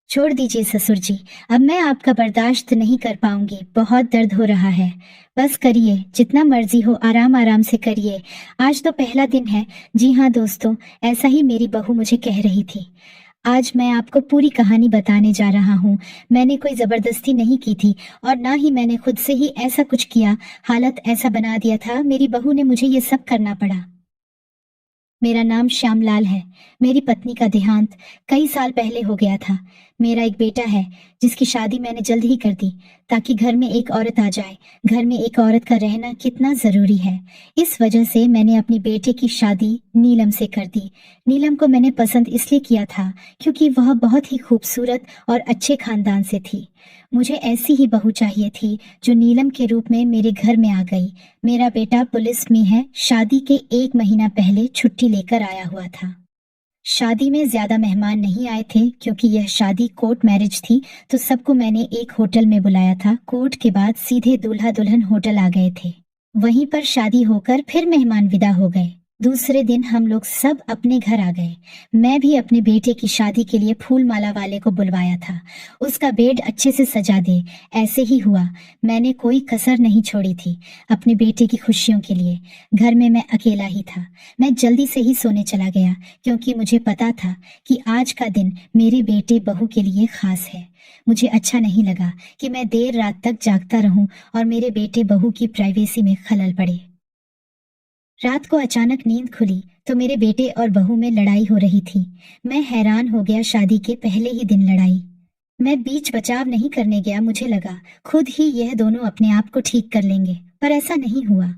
छोड़ दीजिए ससुर जी, अब मैं आपका बर्दाश्त नहीं कर पाऊंगी, बहुत दर्द हो रहा है। बस करिए, जितना मर्जी हो आराम आराम से करिए। आज तो पहला दिन है। जी हाँ दोस्तों, ऐसा ही मेरी बहू मुझे कह रही थी। आज मैं आपको पूरी कहानी बताने जा रहा हूँ। मैंने कोई जबरदस्ती नहीं की थी और ना ही मैंने खुद से ही ऐसा कुछ किया। हालत ऐसा बना दिया था, मेरी बहू ने मुझे ये सब करना पड़ा। मेरा नाम श्यामलाल है। मेरी पत्नी का देहांत कई साल पहले हो गया था। मेरा एक बेटा है जिसकी शादी मैंने जल्द ही कर दी, ताकि घर में एक औरत आ जाए। घर में एक औरत का रहना कितना जरूरी है, इस वजह से मैंने अपनी बेटे की शादी नीलम से कर दी। नीलम को मैंने पसंद इसलिए किया था क्योंकि वह बहुत ही खूबसूरत और अच्छे खानदान से थी। मुझे ऐसी ही बहू चाहिए थी जो नीलम के रूप में मेरे घर में आ गई। मेरा बेटा पुलिस में है, शादी के 1 महीना पहले छुट्टी लेकर आया हुआ था। शादी में ज्यादा मेहमान नहीं आए थे क्योंकि यह शादी कोर्ट मैरिज थी, तो सबको मैंने एक होटल में बुलाया था। कोर्ट के बाद सीधे दूल्हा दुल्हन होटल आ गए थे। वहीं पर शादी होकर फिर मेहमान विदा हो गए। दूसरे दिन हम लोग सब अपने घर आ गए। मैं भी अपने बेटे की शादी के लिए फूल माला वाले को बुलवाया था, उसका बेड अच्छे से सजा दे। ऐसे ही हुआ, मैंने कोई कसर नहीं छोड़ी थी अपने बेटे की खुशियों के लिए। घर में मैं अकेला ही था। मैं जल्दी से ही सोने चला गया क्योंकि मुझे पता था कि आज का दिन मेरे बेटे बहू के लिए खास है। मुझे अच्छा नहीं लगा कि मैं देर रात तक जागता रहूं और मेरे बेटे बहू की प्राइवेसी में खलल पड़े। रात को अचानक नींद खुली तो मेरे बेटे और बहू में लड़ाई हो रही थी। मैं हैरान हो गया, शादी के पहले ही दिन लड़ाई। मैं बीच बचाव नहीं करने गया, मुझे लगा खुद ही यह दोनों अपने आप को ठीक कर लेंगे, पर ऐसा नहीं हुआ।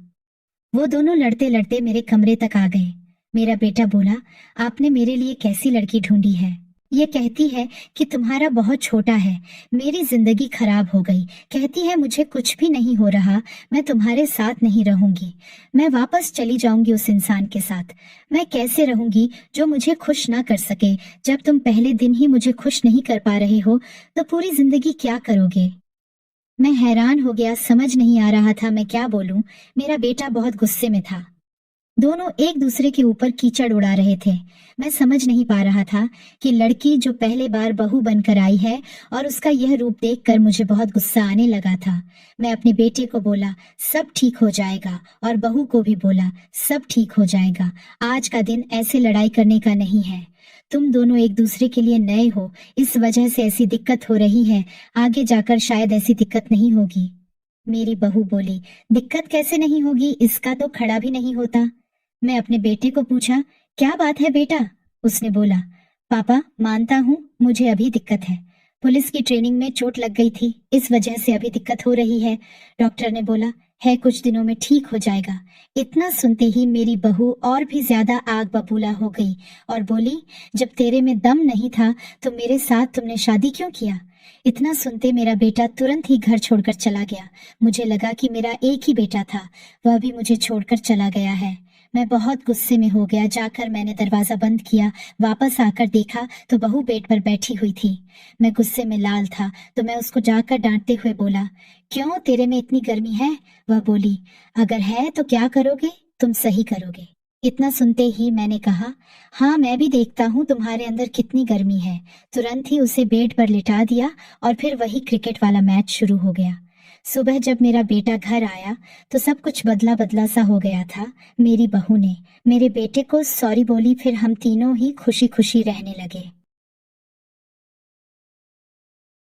वो दोनों लड़ते लड़ते मेरे कमरे तक आ गए। मेरा बेटा बोला, आपने मेरे लिए कैसी लड़की ढूंढी है? ये कहती है कि तुम्हारा बहुत छोटा है। मेरी जिंदगी खराब हो गई। कहती है मुझे कुछ भी नहीं हो रहा, मैं तुम्हारे साथ नहीं रहूंगी। मैं वापस चली जाऊंगी उस इंसान के साथ। मैं कैसे रहूंगी जो मुझे खुश ना कर सके? जब तुम पहले दिन ही मुझे खुश नहीं कर पा रहे हो तो पूरी जिंदगी क्या करोगे? मैं हैरान हो गया, समझ नहीं आ रहा था मैं क्या बोलूं। मेरा बेटा बहुत गुस्से में था। दोनों एक दूसरे के ऊपर कीचड़ उड़ा रहे थे। मैं समझ नहीं पा रहा था कि लड़की जो पहले बार बहू बनकर आई है, और उसका यह रूप देखकर मुझे बहुत गुस्सा आने लगा था। मैं अपने बेटे को बोला, सब ठीक हो जाएगा, और बहू को भी बोला, सब ठीक हो जाएगा। आज का दिन ऐसे लड़ाई करने का नहीं है। तुम दोनों एक दूसरे के लिए नए हो, इस वजह से ऐसी दिक्कत हो रही है। आगे जाकर शायद ऐसी दिक्कत नहीं होगी। मेरी बहू बोली, दिक्कत कैसे नहीं होगी, इसका तो खड़ा भी नहीं होता। मैं अपने बेटे को पूछा, क्या बात है बेटा? उसने बोला, पापा मानता हूँ मुझे अभी दिक्कत है। पुलिस की ट्रेनिंग में चोट लग गई थी, इस वजह से अभी दिक्कत हो रही है। डॉक्टर ने बोला है कुछ दिनों में ठीक हो जाएगा। इतना सुनते ही मेरी बहू और भी ज्यादा आग बबूला हो गई और बोली, जब तेरे में दम नहीं था तो मेरे साथ तुमने शादी क्यों किया? इतना सुनते मेरा बेटा तुरंत ही घर छोड़कर चला गया। मुझे लगा कि मेरा एक ही बेटा था, वह भी मुझे छोड़कर चला गया है। मैं बहुत गुस्से में हो गया। जाकर मैंने दरवाजा बंद किया। वापस आकर देखा तो बहू बेड पर बैठी हुई थी। मैं गुस्से में लाल था तो मैं उसको जाकर डांटते हुए बोला, क्यों, तेरे में इतनी गर्मी है? वह बोली, अगर है तो क्या करोगे? तुम सही करोगे। इतना सुनते ही मैंने कहा, हाँ मैं भी देखता हूँ तुम्हारे अंदर कितनी गर्मी है। तुरंत ही उसे बेड पर लिटा दिया और फिर वही क्रिकेट वाला मैच शुरू हो गया। सुबह जब मेरा बेटा घर आया तो सब कुछ बदला बदला सा हो गया था। मेरी बहू ने मेरे बेटे को सॉरी बोली, फिर हम तीनों ही खुशी खुशी रहने लगे।